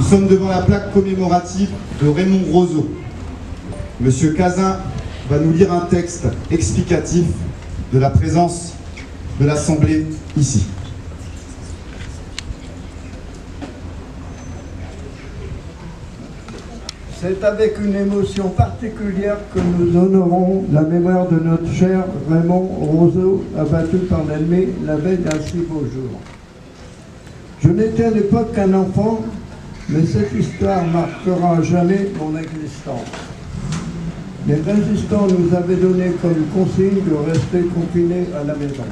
sommes devant la plaque commémorative de Raymond Roseau. Monsieur Cazin va nous lire un texte explicatif de la présence de l'Assemblée ici. C'est avec une émotion particulière que nous honorons la mémoire de notre cher Raymond Roseau, abattu par l'ennemi la veille d'un si beau jour. Je n'étais à l'époque qu'un enfant, mais cette histoire marquera à jamais mon existence. Les résistants nous avaient donné comme consigne de rester confinés à la maison.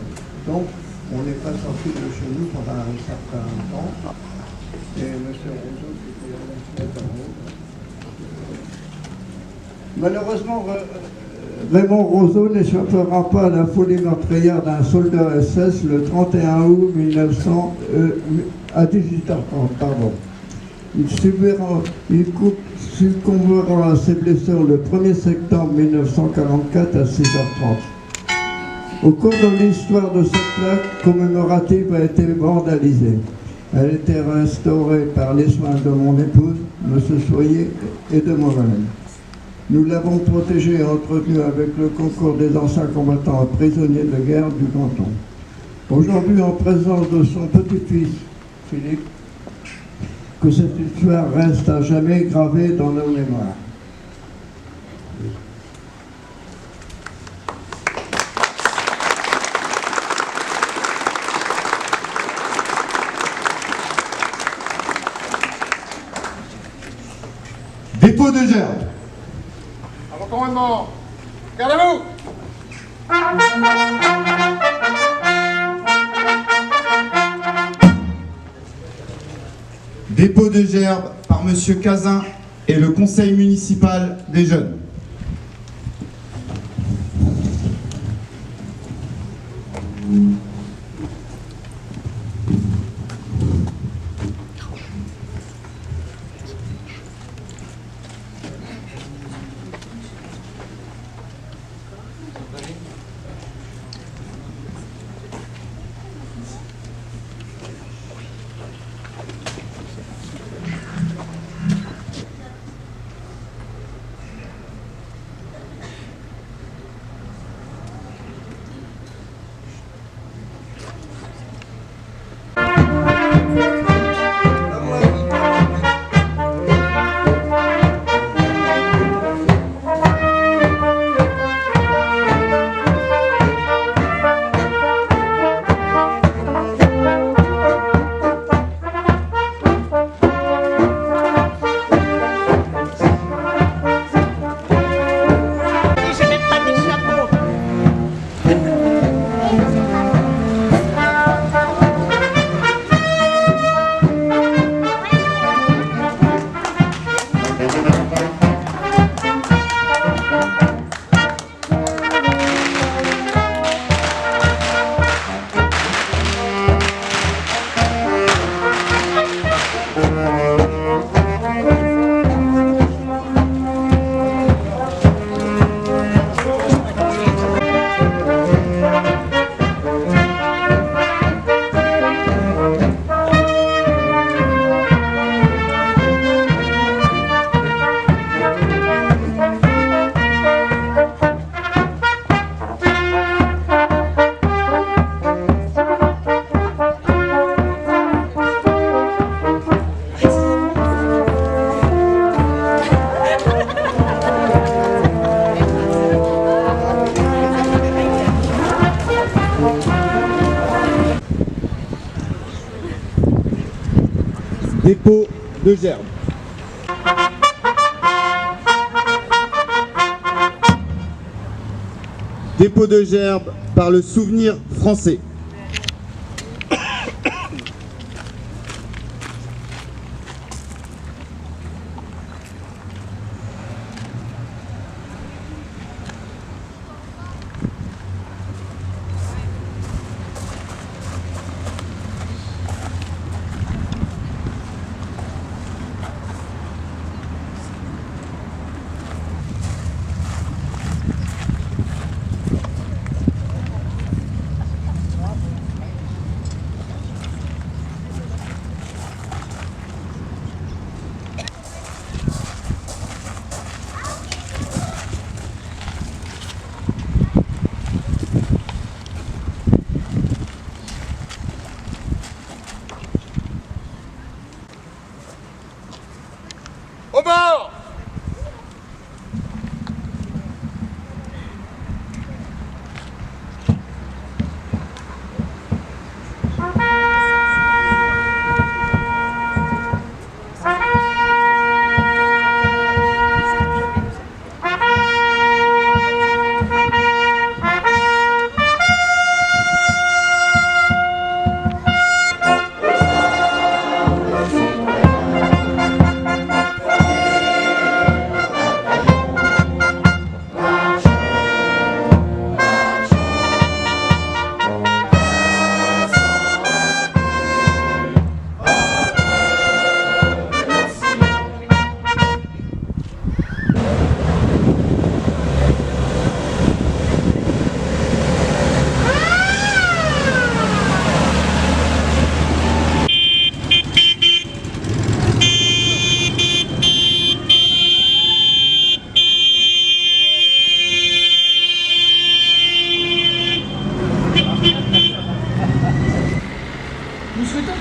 Donc, on n'est pas sorti de chez nous pendant un certain temps. Et M. Roseau, qui était à la fenêtre en haut. Malheureusement, Raymond Roseau n'échappera pas à la folie meurtrière d'un soldat SS le 31 août 1900, à 18h30. Pardon. Il succombera à ses blessures le 1er septembre 1944 à 6h30. Au cours de l'histoire de cette plaque commémorative a été vandalisée. Elle était restaurée par les soins de mon épouse, M. Soyer, et de moi-même. Nous l'avons protégée et entretenue avec le concours des anciens combattants et prisonniers de guerre du canton. Aujourd'hui, en présence de son petit-fils, Philippe, que cette histoire reste à jamais gravée dans nos mémoires. Dépôt de gerbe. À vos commandements. Gardez-vous. Dépôt de gerbe par Monsieur Cazin et le Conseil municipal des jeunes. Dépôt de gerbe. Dépôt de gerbe par le Souvenir français.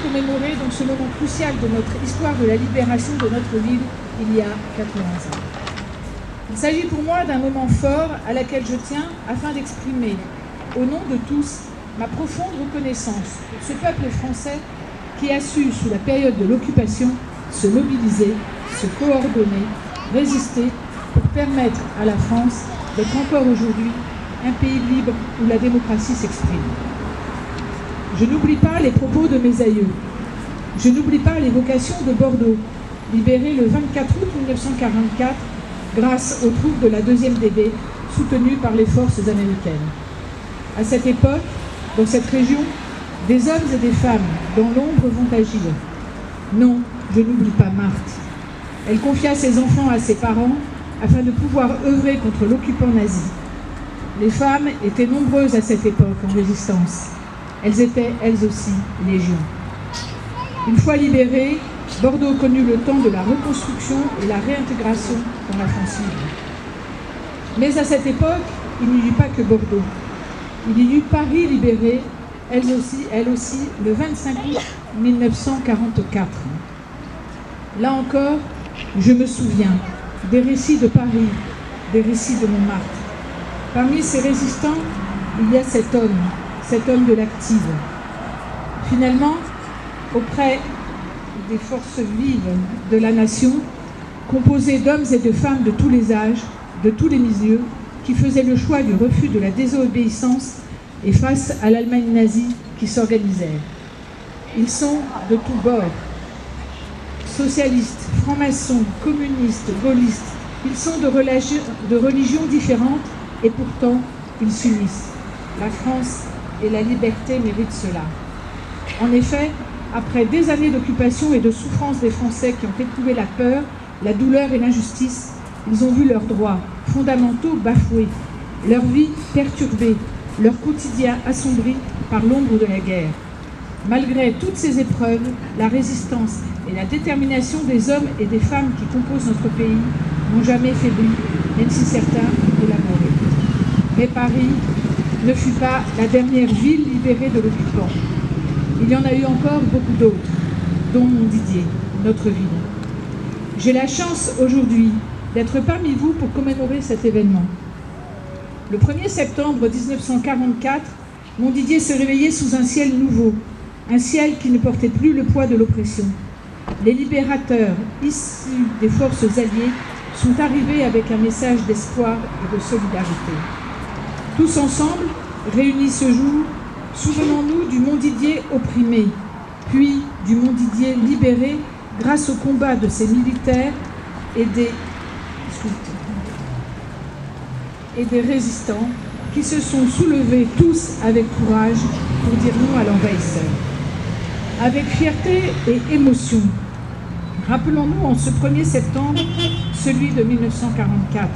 commémorer donc ce moment crucial de notre histoire de la libération de notre ville il y a 80 ans. Il s'agit pour moi d'un moment fort à laquelle je tiens afin d'exprimer, au nom de tous, ma profonde reconnaissance pour ce peuple français qui a su, sous la période de l'occupation, se mobiliser, se coordonner, résister pour permettre à la France d'être encore aujourd'hui un pays libre où la démocratie s'exprime. Je n'oublie pas les propos de mes aïeux. Je n'oublie pas l'évocation de Bordeaux, libérée le 24 août 1944 grâce aux troupes de la 2e DB soutenues par les forces américaines. À cette époque, dans cette région, des hommes et des femmes dans l'ombre vont agir. Non, je n'oublie pas Marthe. Elle confia ses enfants à ses parents afin de pouvoir œuvrer contre l'occupant nazi. Les femmes étaient nombreuses à cette époque en résistance. Elles étaient, elles aussi, légion. Une fois libérée, Bordeaux connut le temps de la reconstruction et la réintégration dans la France libre. Mais à cette époque, il n'y eut pas que Bordeaux. Il y eut Paris libérée, elle aussi, le 25 août 1944. Là encore, je me souviens des récits de Paris, des récits de Montmartre. Parmi ces résistants, il y a cet homme de l'active. Finalement, auprès des forces vives de la nation, composées d'hommes et de femmes de tous les âges, de tous les milieux, qui faisaient le choix du refus de la désobéissance et face à l'Allemagne nazie qui s'organisait. Ils sont de tous bords, socialistes, francs-maçons, communistes, gaullistes. Ils sont de religions différentes et pourtant ils s'unissent. La France et la liberté méritent cela. En effet, après des années d'occupation et de souffrance des Français qui ont éprouvé la peur, la douleur et l'injustice, ils ont vu leurs droits fondamentaux bafoués, leur vie perturbée, leur quotidien assombri par l'ombre de la guerre. Malgré toutes ces épreuves, la résistance et la détermination des hommes et des femmes qui composent notre pays n'ont jamais faibli, même si certains ont collaboré. Mais Paris ne fut pas la dernière ville libérée de l'occupant. Il y en a eu encore beaucoup d'autres, dont Montdidier, notre ville. J'ai la chance aujourd'hui d'être parmi vous pour commémorer cet événement. Le 1er septembre 1944, Montdidier se réveillait sous un ciel nouveau, un ciel qui ne portait plus le poids de l'oppression. Les libérateurs, issus des forces alliées, sont arrivés avec un message d'espoir et de solidarité. Tous ensemble, réunis ce jour, souvenons-nous du Montdidier opprimé, puis du Montdidier libéré grâce au combat de ces militaires et des résistants qui se sont soulevés tous avec courage pour dire non à l'envahisseur. Avec fierté et émotion, rappelons-nous en ce 1er septembre, celui de 1944.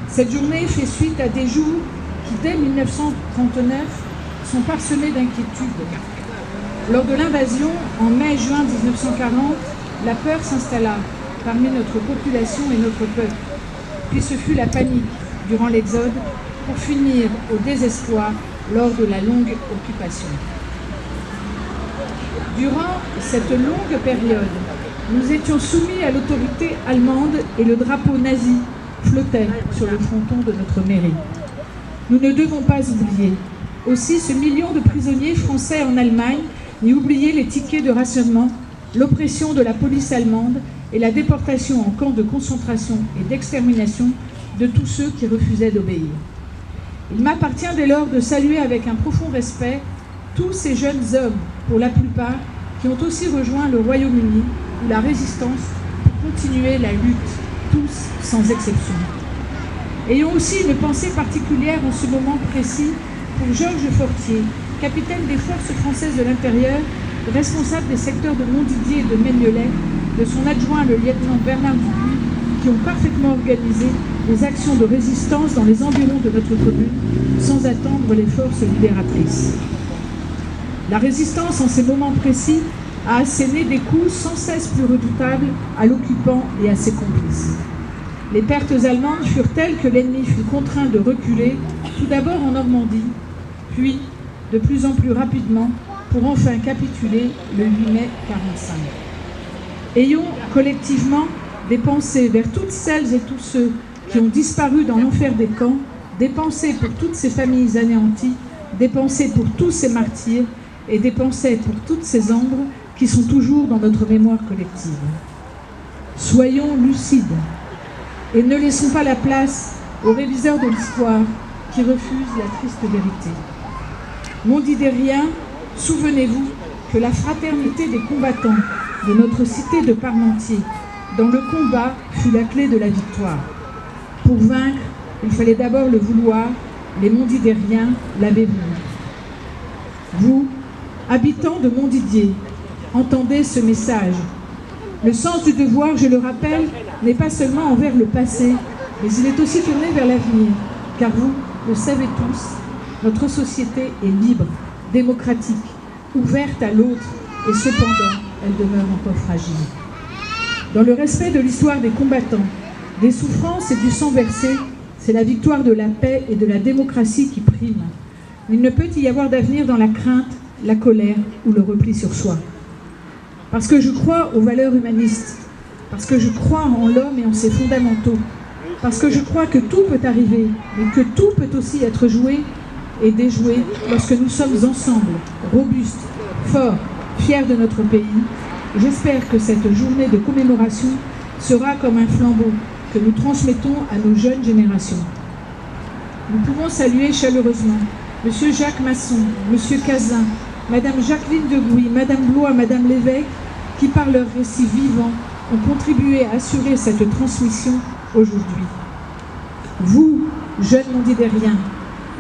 Cette journée fait suite à des jours qui, dès 1939, sont parsemés d'inquiétudes. Lors de l'invasion, en mai-juin 1940, la peur s'installa parmi notre population et notre peuple. Puis ce fut la panique durant l'exode pour finir au désespoir lors de la longue occupation. Durant cette longue période, nous étions soumis à l'autorité allemande et le drapeau nazi flottait sur le fronton de notre mairie. Nous ne devons pas oublier aussi ce million de prisonniers français en Allemagne, ni oublier les tickets de rationnement, l'oppression de la police allemande et la déportation en camps de concentration et d'extermination de tous ceux qui refusaient d'obéir. Il m'appartient dès lors de saluer avec un profond respect tous ces jeunes hommes, pour la plupart, qui ont aussi rejoint le Royaume-Uni ou la résistance pour continuer la lutte, tous sans exception. Ayons aussi une pensée particulière en ce moment précis pour Georges Fortier, capitaine des forces françaises de l'intérieur, responsable des secteurs de Montdidier et de Maignelet, de son adjoint le lieutenant Bernard Dupuis, qui ont parfaitement organisé les actions de résistance dans les environs de notre commune, sans attendre les forces libératrices. La résistance, en ces moments précis, a asséné des coups sans cesse plus redoutables à l'occupant et à ses complices. Les pertes allemandes furent telles que l'ennemi fut contraint de reculer, tout d'abord en Normandie, puis, de plus en plus rapidement, pour enfin capituler le 8 mai 1945. Ayons collectivement des pensées vers toutes celles et tous ceux qui ont disparu dans l'enfer des camps, des pensées pour toutes ces familles anéanties, des pensées pour tous ces martyrs et des pensées pour toutes ces ombres qui sont toujours dans notre mémoire collective. Soyons lucides et ne laissons pas la place aux réviseurs de l'histoire qui refusent la triste vérité. Mondidériens, souvenez-vous que la fraternité des combattants de notre cité de Parmentier dans le combat fut la clé de la victoire. Pour vaincre, il fallait d'abord le vouloir, les Mondidériens l'avaient voulu. Vous, habitants de Montdidier, entendez ce message. Le sens du devoir, je le rappelle, n'est pas seulement envers le passé, mais il est aussi tourné vers l'avenir, car vous le savez tous, notre société est libre, démocratique, ouverte à l'autre, et cependant, elle demeure encore fragile. Dans le respect de l'histoire des combattants, des souffrances et du sang versé, c'est la victoire de la paix et de la démocratie qui prime. Il ne peut y avoir d'avenir dans la crainte, la colère ou le repli sur soi. Parce que je crois aux valeurs humanistes, parce que je crois en l'homme et en ses fondamentaux, parce que je crois que tout peut arriver, mais que tout peut aussi être joué et déjoué lorsque nous sommes ensemble, robustes, forts, fiers de notre pays. J'espère que cette journée de commémoration sera comme un flambeau que nous transmettons à nos jeunes générations. Nous pouvons saluer chaleureusement M. Jacques Masson, M. Cazin, Mme Jacqueline de Gouy, Mme Blois, Mme Lévesque, qui par leurs récits vivants ont contribué à assurer cette transmission aujourd'hui. Vous, jeunes mondidériens,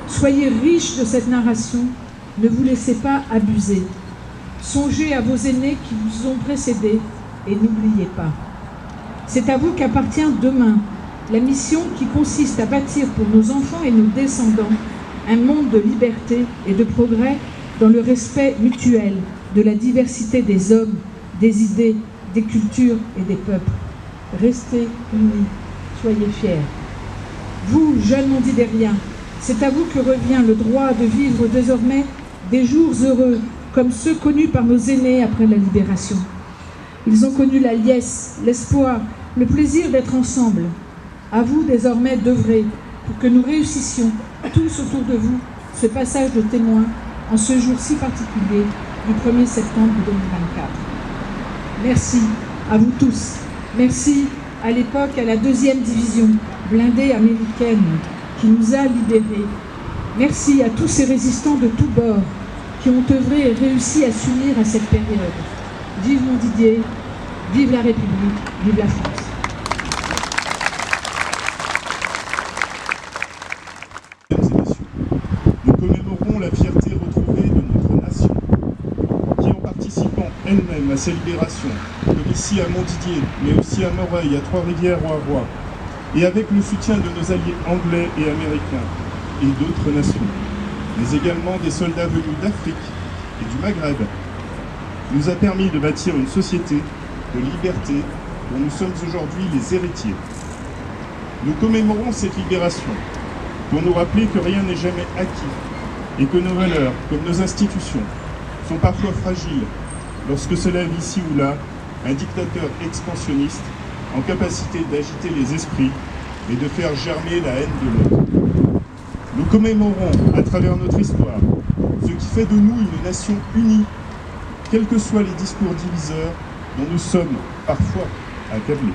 soyez riches de cette narration, ne vous laissez pas abuser. Songez à vos aînés qui vous ont précédés et n'oubliez pas. C'est à vous qu'appartient demain la mission qui consiste à bâtir pour nos enfants et nos descendants un monde de liberté et de progrès dans le respect mutuel de la diversité des hommes, des idées, des cultures et des peuples. Restez unis, soyez fiers. Vous, jeunes mondidériens, c'est à vous que revient le droit de vivre désormais des jours heureux comme ceux connus par nos aînés après la libération. Ils ont connu la liesse, l'espoir, le plaisir d'être ensemble. À vous désormais d'œuvrer pour que nous réussissions tous autour de vous ce passage de témoin en ce jour si particulier du 1er septembre 2024. Merci à vous tous. Merci à l'époque à la 2e division blindée américaine qui nous a libérés. Merci à tous ces résistants de tous bords qui ont œuvré et réussi à s'unir à cette période. Vive Montdidier, vive la République, vive la France. Mesdames et messieurs, nous commémorons la fierté retrouvée de notre nation, qui en participant elle-même à sa libération, comme ici à Montdidier, mais aussi à Moreuil, à Trois-Rivières ou à Roy, et avec le soutien de nos alliés anglais et américains, et d'autres nations, mais également des soldats venus d'Afrique et du Maghreb, nous a permis de bâtir une société de liberté dont nous sommes aujourd'hui les héritiers. Nous commémorons cette libération pour nous rappeler que rien n'est jamais acquis et que nos valeurs, comme nos institutions, sont parfois fragiles lorsque se lève ici ou là un dictateur expansionniste en capacité d'agiter les esprits et de faire germer la haine de l'autre. Nous commémorons à travers notre histoire ce qui fait de nous une nation unie, quels que soient les discours diviseurs dont nous sommes parfois accablés.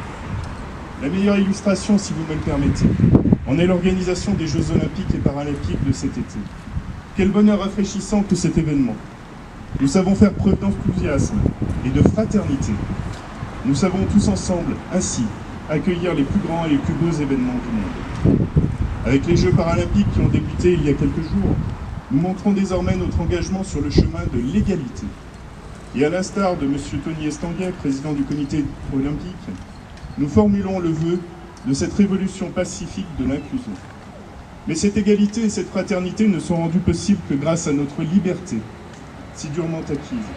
La meilleure illustration, si vous me le permettez, en est l'organisation des Jeux Olympiques et Paralympiques de cet été. Quel bonheur rafraîchissant que cet événement. Nous savons faire preuve d'enthousiasme et de fraternité. Nous savons tous ensemble, ainsi, accueillir les plus grands et les plus beaux événements du monde. Avec les Jeux paralympiques qui ont débuté il y a quelques jours, nous montrons désormais notre engagement sur le chemin de l'égalité. Et à l'instar de M. Tony Estanguet, président du comité olympique, nous formulons le vœu de cette révolution pacifique de l'inclusion. Mais cette égalité et cette fraternité ne sont rendues possibles que grâce à notre liberté, si durement acquise,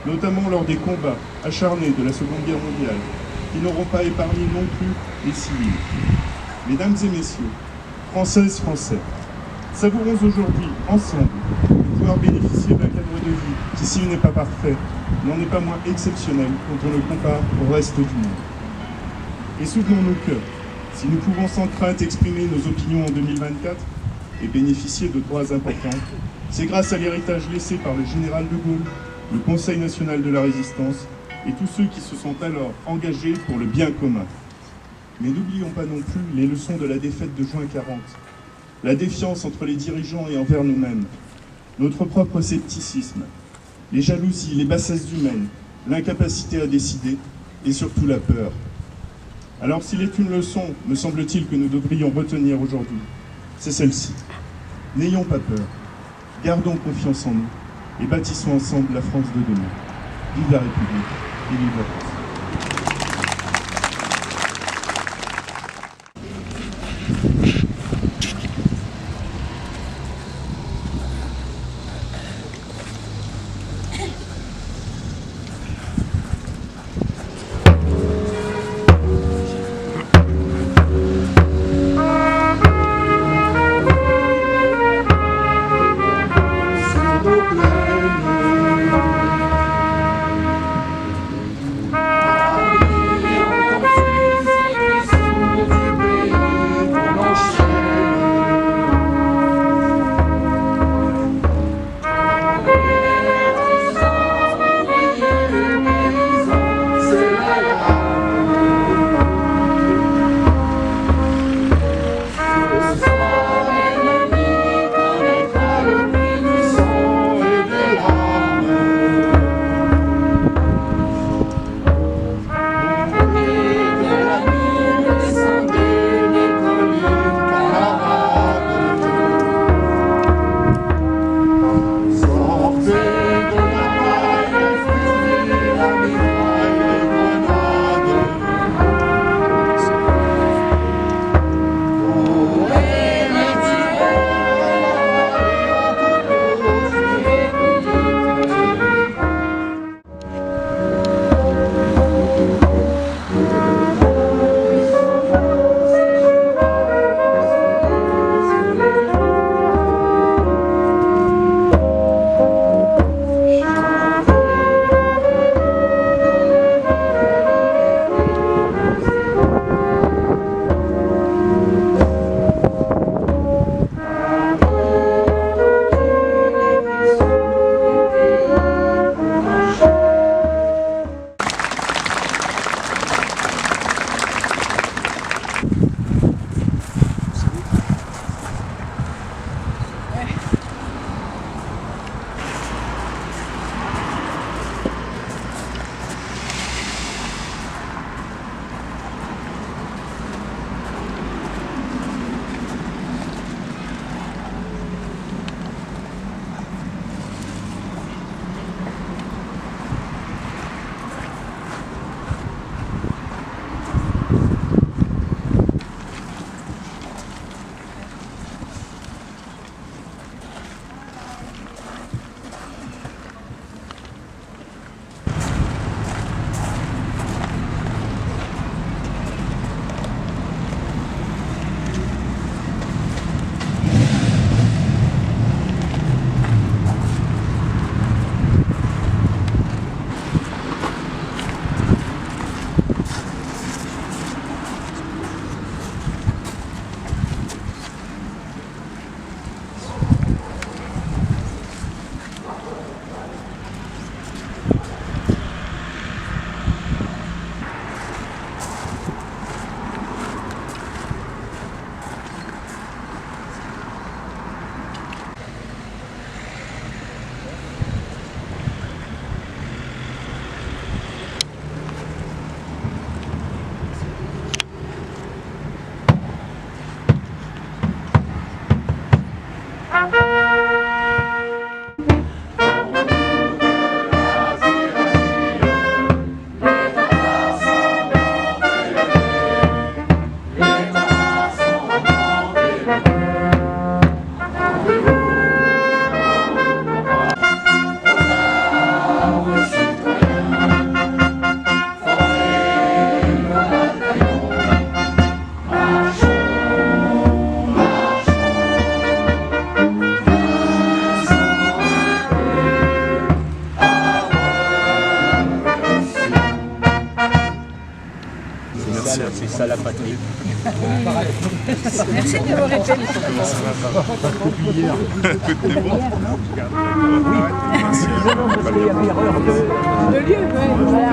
notamment lors des combats acharnés de la Seconde Guerre mondiale, qui n'auront pas épargné non plus les civils. Mesdames et messieurs, Françaises, Français, savourons aujourd'hui ensemble de pouvoir bénéficier d'un cadre de vie qui, s'il n'est pas parfait, n'en est pas moins exceptionnel quand on le compare au reste du monde. Et souvenons-nous que, si nous pouvons sans crainte exprimer nos opinions en 2024 et bénéficier de droits importants, c'est grâce à l'héritage laissé par le général de Gaulle, le Conseil national de la résistance et tous ceux qui se sont alors engagés pour le bien commun. Mais n'oublions pas non plus les leçons de la défaite de juin 40, la défiance entre les dirigeants et envers nous-mêmes, notre propre scepticisme, les jalousies, les bassesses humaines, l'incapacité à décider et surtout la peur. Alors s'il est une leçon, me semble-t-il, que nous devrions retenir aujourd'hui, c'est celle-ci. N'ayons pas peur, gardons confiance en nous et bâtissons ensemble la France de demain. Vive la République et vive la France. C'est ça la patrie. Merci de m'avoir répété. Le lieu, ouais, voilà.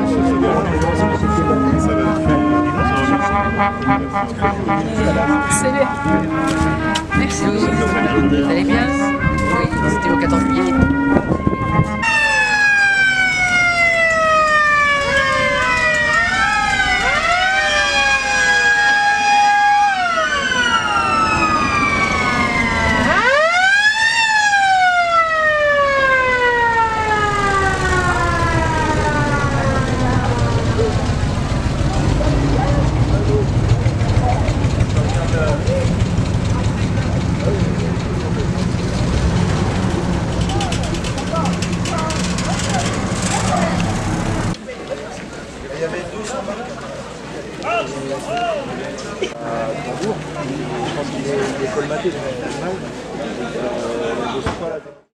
C'est bien. Merci. Vous allez bien? Oui, c'était au 14 juillet. Je pense qu'il est colmaté.